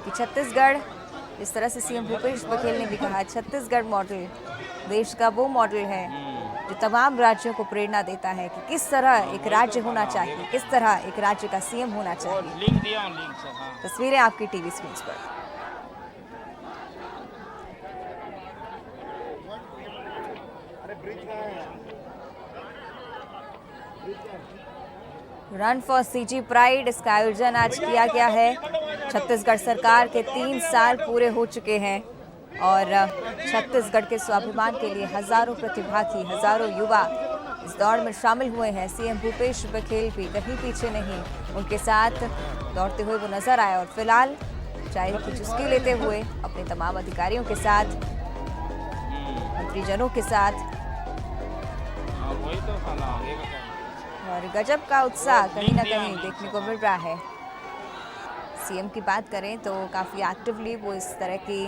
कि छत्तीसगढ़, इस तरह से सीएम भूपेश बघेल ने भी कहा, छत्तीसगढ़ मॉडल देश का वो मॉडल है जो तमाम राज्यों को प्रेरणा देता है कि किस तरह एक राज्य होना चाहिए, किस तरह एक राज्य का सीएम होना चाहिए। तस्वीरें आपकी टीवी स्क्रीन पर। रन फॉर सीजी प्राइड, इसका आयोजन आज किया गया है। छत्तीसगढ़ सरकार के 3 साल पूरे हो चुके हैं और छत्तीसगढ़ के स्वाभिमान के लिए हजारों प्रतिभागी, हजारों युवा इस दौड़ में शामिल हुए हैं। सीएम भूपेश बघेल भी कहीं पीछे नहीं, उनके साथ दौड़ते हुए वो नजर आए और फिलहाल चाय की चुस्की लेते हुए अपने तमाम अधिकारियों के साथ, मंत्रीजनों के साथ, और गजब का उत्साह कहीं ना कहीं देखने को मिल रहा है। सीएम की बात करें तो काफी एक्टिवली वो इस तरह की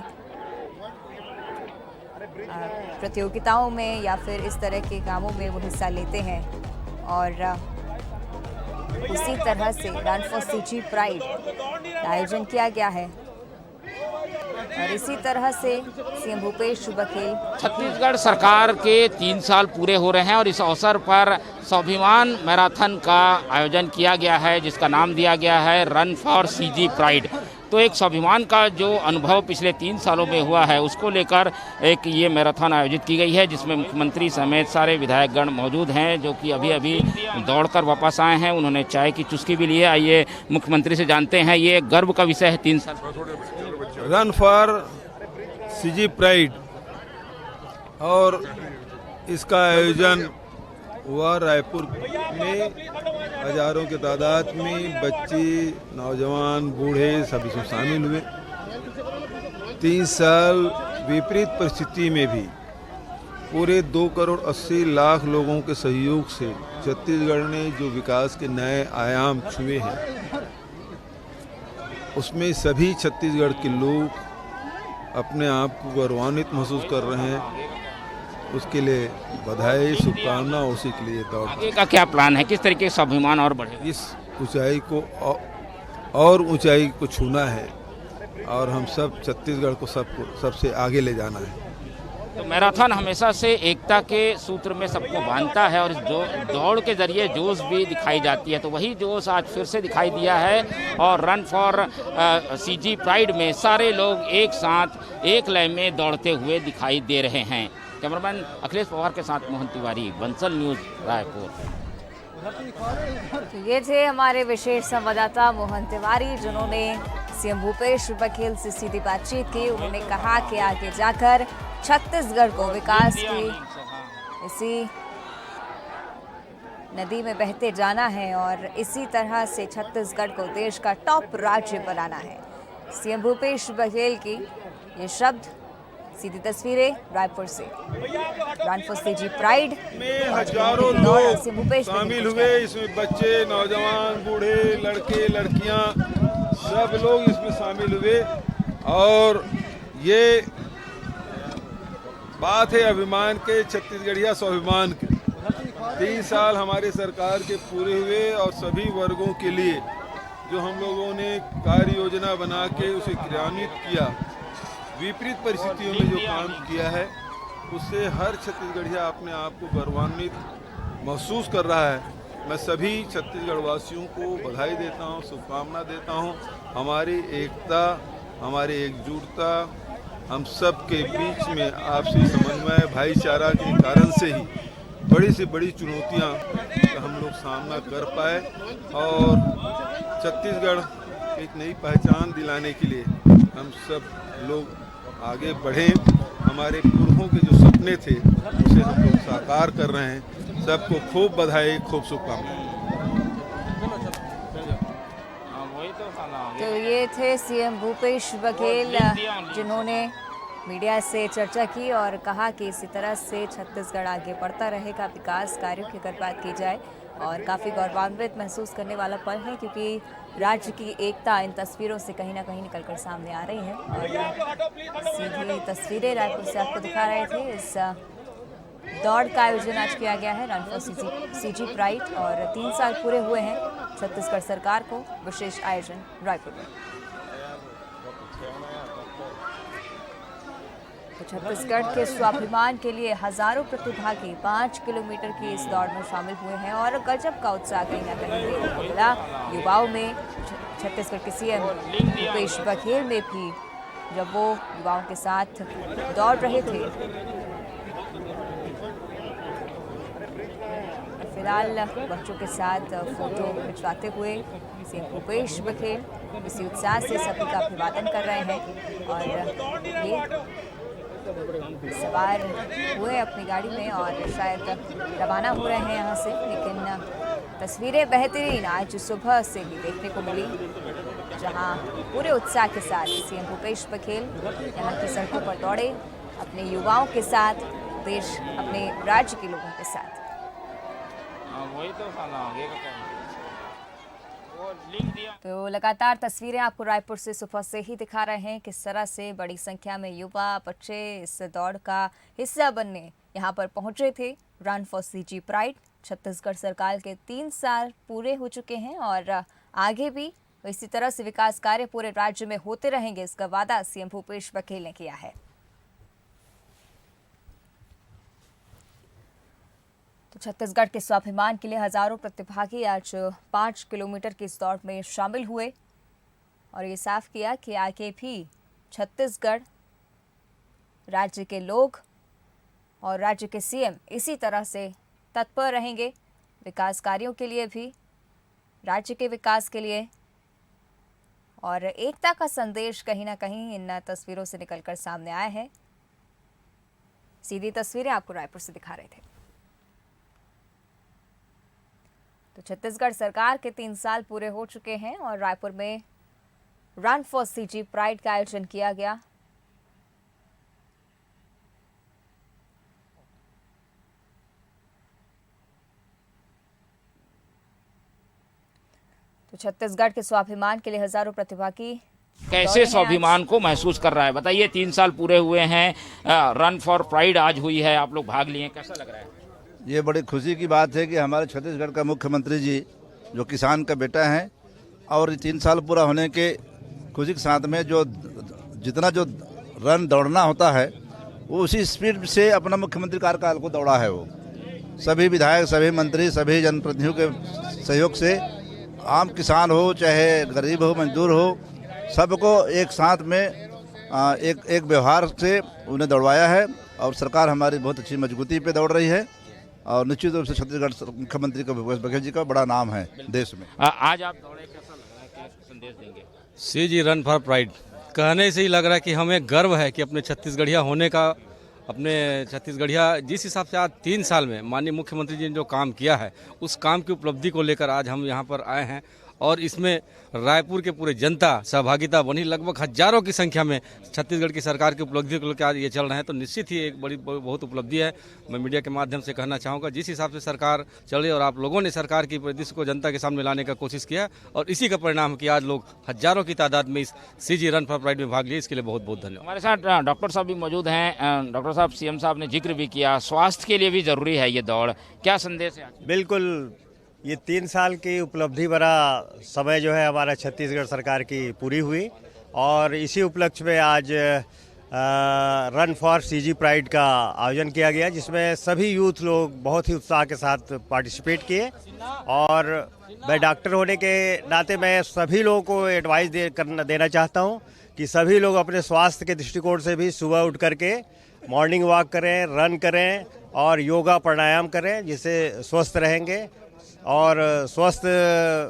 प्रतियोगिताओं में या फिर इस तरह के कामों में वो हिस्सा लेते हैं और उसी तरह से रन फॉर सीजी प्राइड का आयोजन किया गया है और इसी तरह से सीएम भूपेश बघेल। छत्तीसगढ़ सरकार के 3 साल पूरे हो रहे हैं और इस अवसर पर स्वाभिमान मैराथन का आयोजन किया गया है, जिसका नाम दिया गया है रन फॉर सीजी प्राइड। तो एक स्वाभिमान का जो अनुभव पिछले 3 सालों में हुआ है, उसको लेकर एक ये मैराथन आयोजित की गई है, जिसमें मुख्यमंत्री समेत सारे विधायकगण मौजूद हैं, जो कि अभी अभी दौड़कर वापस आए हैं। उन्होंने चाय की चुस्की भी ली है। आइए मुख्यमंत्री से जानते हैं, ये गर्व का विषय है 3 साल। रन फॉर सीजी प्राइड और इसका आयोजन हुआ रायपुर में। हजारों की तादाद में बच्चे, नौजवान, बूढ़े सभी इसमें शामिल हुए। 3 साल विपरीत परिस्थिति में भी पूरे 2 करोड़ 80 लाख लोगों के सहयोग से छत्तीसगढ़ ने जो विकास के नए आयाम छुए हैं, उसमें सभी छत्तीसगढ़ के लोग अपने आप को गौरवान्वित महसूस कर रहे हैं। उसके लिए बधाई, शुभकामना। उसी के लिए दौड़ आगे का क्या प्लान है, किस तरीके से स्वाभिमान और बढ़े? इस ऊंचाई को और ऊंचाई को छूना है और हम सब छत्तीसगढ़ को सबसे आगे ले जाना है। तो मैराथन हमेशा से एकता के सूत्र में सबको बांधता है और इस दौड़ के जरिए जोश भी दिखाई जाती है, तो वही जोश आज फिर से दिखाई दिया है और रन फॉर सीजी प्राइड में सारे लोग एक साथ एक लय में दौड़ते हुए दिखाई दे रहे हैं। कैमरामैन अखिलेश पवार के साथ मोहन तिवारी, बंसल न्यूज़, रायपुर। तो ये थे हमारे विशेष संवाददाता मोहन तिवारी, जिन्होंने सीएम भूपेश बघेल से सीधी बातचीत की। उन्होंने कहा कि आगे जाकर छत्तीसगढ़ को विकास की इसी नदी में बहते जाना है और इसी तरह से छत्तीसगढ़ को देश का टॉप राज्य बनाना है। सीएम भूपेश बघेल की ये शब्द, सीधी तस्वीरें रायपुर से। रन फॉर सीजी प्राइड में हजारों लोग शामिल हुए। इसमें बच्चे, नौजवान, बूढ़े, लड़के, लड़कियां, सब लोग इसमें शामिल हुए और ये बात है अभिमान के, छत्तीसगढ़िया स्वाभिमान के। 3 साल हमारे सरकार के पूरे हुए और सभी वर्गों के लिए जो हम लोगों ने कार्य योजना बना के उसे क्रियान्वित किया, विपरीत परिस्थितियों में जो काम किया है, उससे हर छत्तीसगढ़िया अपने आप को गौरवान्वित महसूस कर रहा है। मैं सभी छत्तीसगढ़ वासियों को बधाई देता हूं, शुभकामना देता हूं। हमारी एकता, हमारी एकजुटता, हम सब के बीच में आपसी समन्वय, भाईचारा के कारण से ही बड़ी से बड़ी चुनौतियां का हम लोग सामना कर पाए और छत्तीसगढ़ एक नई पहचान दिलाने के लिए हम सब लोग आगे बढ़ें। हमारे पूर्वों के जो सपने थे उसे हम लोग साकार कर रहे हैं। सबको खूब बधाई, खूब शुभकामनाएं। तो ये थे सीएम भूपेश बघेल, जिन्होंने मीडिया से चर्चा की और कहा कि इसी तरह से छत्तीसगढ़ आगे बढ़ता रहेगा। विकास कार्यों की अगर बात की जाए और काफ़ी गौरवान्वित महसूस करने वाला पल है, क्योंकि राज्य की एकता इन तस्वीरों से कहीं ना कहीं निकलकर सामने आ रही है। और सीधी तस्वीरें रायपुर से आपको दिखा रहे थे। इस दौड़ का आयोजन आज किया गया है, रन फॉर सीजी प्राइड, और 3 साल पूरे हुए हैं छत्तीसगढ़ सरकार को। विशेष आयोजन रायपुर में। तो छत्तीसगढ़ के स्वाभिमान के लिए हजारों प्रतिभागी 5 किलोमीटर की इस दौड़ में शामिल हुए हैं और गजब का उत्साह कहीं ना कहीं देखने को मिला युवाओं में। छत्तीसगढ़ के सीएम भूपेश बघेल में भी जब वो युवाओं के साथ दौड़ रहे थे। फिलहाल बच्चों के साथ फोटो खिंचवाते हुए सीएम भूपेश बघेल इसी उत्साह से सभी का अभिवादन कर रहे हैं और ये सवार हुए अपनी गाड़ी में और शायद रवाना हो रहे हैं यहाँ से। लेकिन तस्वीरें बेहतरीन आज सुबह से ही देखने को मिली, जहाँ पूरे उत्साह के साथ सीएम भूपेश बघेल यहाँ की सड़कों पर दौड़े अपने युवाओं के साथ, देश अपने राज्य के लोगों के साथ। वही तो आगे का तो लगातार तस्वीरें आपको रायपुर से सुबह से ही दिखा रहे हैं किस तरह से बड़ी संख्या में युवा बच्चे इस दौड़ का हिस्सा बनने यहां पर पहुंचे थे। Run for CG pride, Chhattisgarh सरकार के 3 साल पूरे हो चुके हैं और आगे भी इसी तरह से विकास कार्य पूरे राज्य में होते रहेंगे, इसका वादा सीएम भूपेश बघेल ने किया है। तो छत्तीसगढ़ के स्वाभिमान के लिए हजारों प्रतिभागी आज 5 किलोमीटर की इस दौड़ में शामिल हुए और ये साफ किया कि आगे भी छत्तीसगढ़ राज्य के लोग और राज्य के सीएम इसी तरह से तत्पर रहेंगे विकास कार्यों के लिए भी, राज्य के विकास के लिए। और एकता का संदेश कहीं ना कहीं इन तस्वीरों से निकलकर सामने आया है। सीधी तस्वीरें आपको रायपुर से दिखा रहे थे। तो छत्तीसगढ़ सरकार के 3 साल पूरे हो चुके हैं और रायपुर में रन फॉर सीजी प्राइड का आयोजन किया गया। तो छत्तीसगढ़ के स्वाभिमान के लिए हजारों प्रतिभागी कैसे स्वाभिमान को महसूस कर रहा है, बताइए। 3 साल पूरे हुए हैं, रन फॉर प्राइड आज हुई है, आप लोग भाग लिए, कैसा लग रहा है? ये बड़ी खुशी की बात है कि हमारे छत्तीसगढ़ का मुख्यमंत्री जी जो किसान का बेटा है और 3 साल पूरा होने के खुशी के साथ में जो जितना जो रन दौड़ना होता है वो उसी स्पीड से अपना मुख्यमंत्री कार्यकाल को दौड़ा है। वो सभी विधायक, सभी मंत्री, सभी जनप्रतिनिधियों के सहयोग से आम किसान हो चाहे गरीब हो, मजदूर हो, सबको एक साथ में एक व्यवहार से उन्हें दौड़वाया है और सरकार हमारी बहुत अच्छी मजबूती पे दौड़ रही है और निश्चित रूप से छत्तीसगढ़ मुख्यमंत्री का भूपेश बघेल जी का बड़ा नाम है देश में। आज आप दौड़े, कैसा लग रहा है, क्या संदेश देंगे? सीजी रन फॉर प्राइड कहने से ही लग रहा है कि हमें गर्व है कि अपने छत्तीसगढ़िया होने का। अपने छत्तीसगढ़िया जिस हिसाब से आज 3 साल में माननीय मुख्यमंत्री जी ने जो काम किया है उस काम की उपलब्धि को लेकर आज हम यहाँ पर आए हैं और इसमें रायपुर के पूरे जनता सहभागिता बनी। लगभग हजारों की संख्या में छत्तीसगढ़ की सरकार की उपलब्धि को लेकर आज ये चल रहे हैं, तो निश्चित ही एक बड़ी बहुत उपलब्धि है। मैं मीडिया के माध्यम से कहना चाहूँगा जिस हिसाब से सरकार चल रही है और आप लोगों ने सरकार की परिदृश्य को जनता के सामने लाने का कोशिश किया और इसी का परिणाम कि आज लोग हजारों की तादाद में इस सीजी रन फॉर प्राइड में भाग लिए, इसके लिए बहुत बहुत धन्यवाद। हमारे साथ डॉक्टर साहब भी मौजूद हैं। डॉक्टर साहब, सीएम साहब ने जिक्र भी किया, स्वास्थ्य के लिए भी जरूरी है ये दौड़, क्या संदेश है? बिल्कुल, ये 3 साल की उपलब्धि भरा समय जो है हमारा छत्तीसगढ़ सरकार की पूरी हुई और इसी उपलक्ष्य में आज रन फॉर सीजी प्राइड का आयोजन किया गया, जिसमें सभी यूथ लोग बहुत ही उत्साह के साथ पार्टिसिपेट किए। और मैं डॉक्टर होने के नाते मैं सभी लोगों को एडवाइस देना चाहता हूं कि सभी लोग अपने स्वास्थ्य के दृष्टिकोण से भी सुबह उठ करके मॉर्निंग वॉक करें, रन करें और योगा प्राणायाम करें, जिससे स्वस्थ रहेंगे और स्वस्थ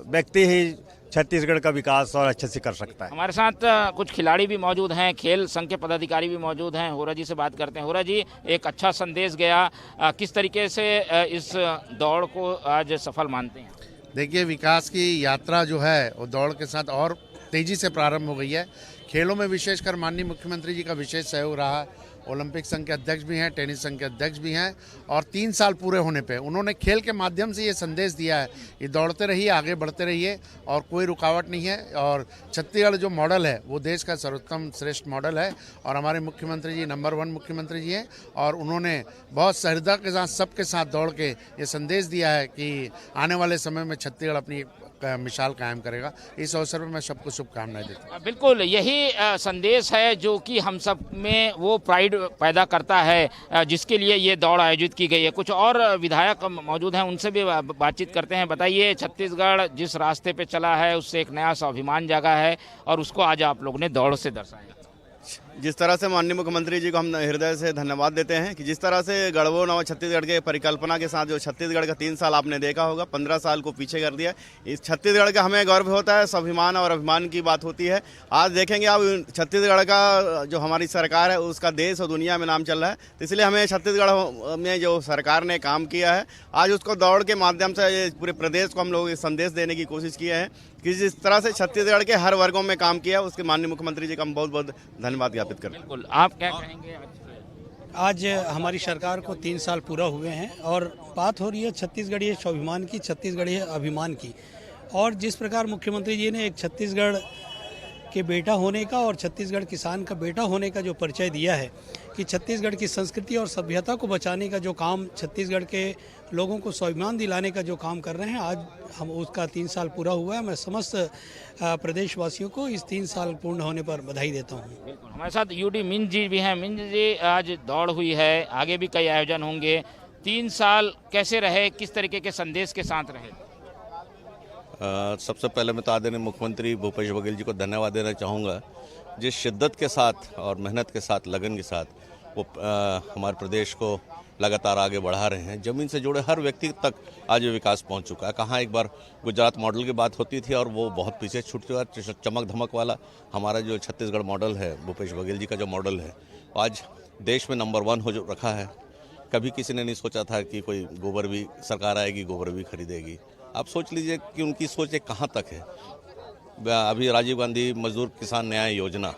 व्यक्ति ही छत्तीसगढ़ का विकास और अच्छे से कर सकता है। हमारे साथ कुछ खिलाड़ी भी मौजूद हैं, खेल संघ के पदाधिकारी भी मौजूद हैं। होरा जी से बात करते हैं। होरा जी, एक अच्छा संदेश गया, किस तरीके से इस दौड़ को आज सफल मानते हैं? देखिए, विकास की यात्रा जो है वो दौड़ के साथ और तेजी से प्रारंभ हो गई है। खेलों में विशेषकर माननीय मुख्यमंत्री जी का विशेष सहयोग रहा है। ओलंपिक संघ के अध्यक्ष भी हैं, टेनिस संघ के अध्यक्ष भी हैं और 3 साल पूरे होने पे उन्होंने खेल के माध्यम से ये संदेश दिया है कि दौड़ते रहिए, आगे बढ़ते रहिए और कोई रुकावट नहीं है। और छत्तीसगढ़ जो मॉडल है वो देश का सर्वोत्तम श्रेष्ठ मॉडल है और हमारे मुख्यमंत्री जी नंबर 1 मुख्यमंत्री जी हैं और उन्होंने बहुत सहृदय के साथ सबके साथ दौड़ के ये संदेश दिया है कि आने वाले समय में छत्तीसगढ़ अपनी मिसाल कायम करेगा। इस अवसर पर मैं सबको शुभकामनाएं देता हूँ। बिल्कुल यही संदेश है जो कि हम सब में वो प्राइड पैदा करता है, जिसके लिए ये दौड़ आयोजित की गई है। कुछ और विधायक मौजूद हैं, उनसे भी बातचीत करते हैं। बताइए, छत्तीसगढ़ जिस रास्ते पे चला है उससे एक नया स्वाभिमान जागा है और उसको आज आप लोगों ने दौड़ से दर्शाया। जिस तरह से माननीय मुख्यमंत्री जी को हम हृदय से धन्यवाद देते हैं कि जिस तरह से गढ़बो नव छत्तीसगढ़ के परिकल्पना के साथ जो छत्तीसगढ़ का 3 साल आपने देखा होगा, 15 साल को पीछे कर दिया। इस छत्तीसगढ़ का हमें गर्व होता है, स्वाभिमान और अभिमान की बात होती है। आज देखेंगे आप छत्तीसगढ़ का जो हमारी सरकार है उसका देश और दुनिया में नाम चल रहा है, तो इसलिए हमें छत्तीसगढ़ में जो सरकार ने काम किया है आज उसको दौड़ के माध्यम से पूरे प्रदेश को हम लोग संदेश देने की कोशिश किए हैं कि जिस तरह से छत्तीसगढ़ के हर वर्गों में काम किया उसके माननीय मुख्यमंत्री जी का हम बहुत बहुत धन्यवाद ज्ञापित करते हैं। बिल्कुल, आप क्या कहेंगे? आज हमारी सरकार को 3 साल पूरा हुए हैं और बात हो रही है छत्तीसगढ़ीय स्वाभिमान की, छत्तीसगढ़ीय अभिमान की। और जिस प्रकार मुख्यमंत्री जी ने एक छत्तीसगढ़ के बेटा होने का और छत्तीसगढ़ किसान का बेटा होने का जो परिचय दिया है कि छत्तीसगढ़ की संस्कृति और सभ्यता को बचाने का जो काम, छत्तीसगढ़ के लोगों को स्वाभिमान दिलाने का जो काम कर रहे हैं, आज हम उसका 3 साल पूरा हुआ है। मैं समस्त प्रदेशवासियों को इस 3 साल पूर्ण होने पर बधाई देता हूँ। बिल्कुल, हमारे साथ यूडी मिंज जी भी हैं। मिंज जी, आज दौड़ हुई है, आगे भी कई आयोजन होंगे। 3 साल कैसे रहे, किस तरीके के संदेश के साथ रहे? सबसे पहले मैं तो आदरणीय मुख्यमंत्री भूपेश बघेल जी को धन्यवाद देना चाहूँगा, जिस शिद्दत के साथ और मेहनत के साथ, लगन के साथ वो हमारे प्रदेश को लगातार आगे बढ़ा रहे हैं। ज़मीन से जुड़े हर व्यक्ति तक आज विकास पहुंच चुका है। कहाँ एक बार गुजरात मॉडल की बात होती थी और वो बहुत पीछे छूट चुका है। चमक धमक वाला हमारा जो छत्तीसगढ़ मॉडल है, भूपेश बघेल जी का जो मॉडल है, आज देश में नंबर 1 हो जो रखा है। कभी किसी ने नहीं सोचा था कि कोई गोबर भी सरकार आएगी, गोबर भी खरीदेगी। आप सोच लीजिए कि उनकी सोच कहाँ तक है। अभी राजीव गांधी मजदूर किसान न्याय योजना,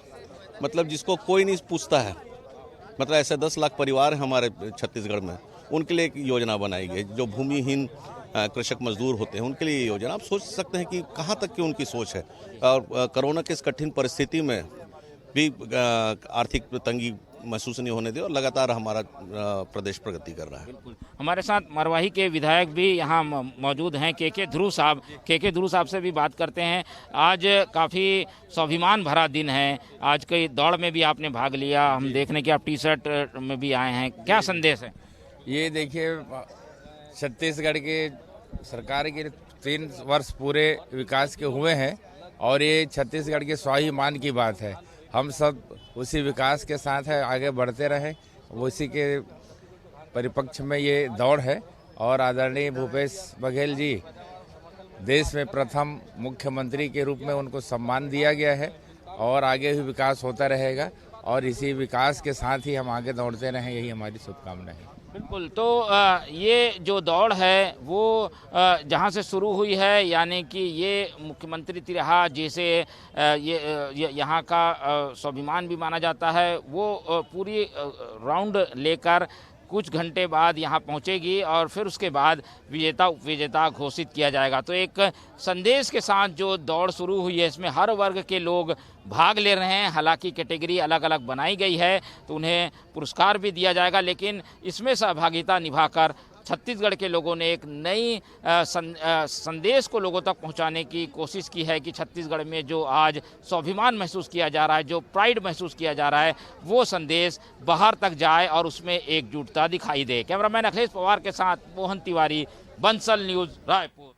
मतलब जिसको कोई नहीं पूछता है, मतलब ऐसे 10 लाख परिवार हैं हमारे छत्तीसगढ़ में, उनके लिए एक योजना बनाई गई। जो भूमिहीन कृषक मजदूर होते हैं उनके लिए ये योजना। आप सोच सकते हैं कि कहाँ तक की उनकी सोच है। और कोरोना के इस कठिन परिस्थिति में भी आर्थिक तंगी महसूस नहीं होने दे और लगातार हमारा प्रदेश प्रगति कर रहा है। बिल्कुल, हमारे साथ मरवाही के विधायक भी यहाँ मौजूद हैं, के ध्रुव साहब। के ध्रुव साहब से भी बात करते हैं। आज काफ़ी स्वाभिमान भरा दिन है, आज कई दौड़ में भी आपने भाग लिया, हम देखने की आप टी-शर्ट में भी आए हैं, क्या संदेश है? ये देखिए, छत्तीसगढ़ के सरकार के 3 वर्ष पूरे विकास के हुए हैं और ये छत्तीसगढ़ के स्वाभिमान की बात है। हम सब उसी विकास के साथ है, आगे बढ़ते रहें, उसी के परिपक्ष में ये दौड़ है। और आदरणीय भूपेश बघेल जी, देश में प्रथम मुख्यमंत्री के रूप में उनको सम्मान दिया गया है और आगे भी विकास होता रहेगा और इसी विकास के साथ ही हम आगे दौड़ते रहें, यही हमारी शुभकामना है। बिल्कुल, तो ये जो दौड़ है वो जहाँ से शुरू हुई है, यानी कि ये मुख्यमंत्री तिरहा जैसे ये यहाँ का स्वाभिमान भी माना जाता है, वो पूरी राउंड लेकर कुछ घंटे बाद यहाँ पहुँचेगी और फिर उसके बाद विजेता उपविजेता घोषित किया जाएगा। तो एक संदेश के साथ जो दौड़ शुरू हुई है, इसमें हर वर्ग के लोग भाग ले रहे हैं। हालांकि कैटेगरी अलग अलग बनाई गई है तो उन्हें पुरस्कार भी दिया जाएगा, लेकिन इसमें सहभागिता निभाकर छत्तीसगढ़ के लोगों ने एक नई संदेश को लोगों तक पहुंचाने की कोशिश की है कि छत्तीसगढ़ में जो आज स्वाभिमान महसूस किया जा रहा है, जो प्राइड महसूस किया जा रहा है, वो संदेश बाहर तक जाए और उसमें एकजुटता दिखाई दे। कैमरामैन अखिलेश पवार के साथ मोहन तिवारी, बंसल न्यूज़, रायपुर।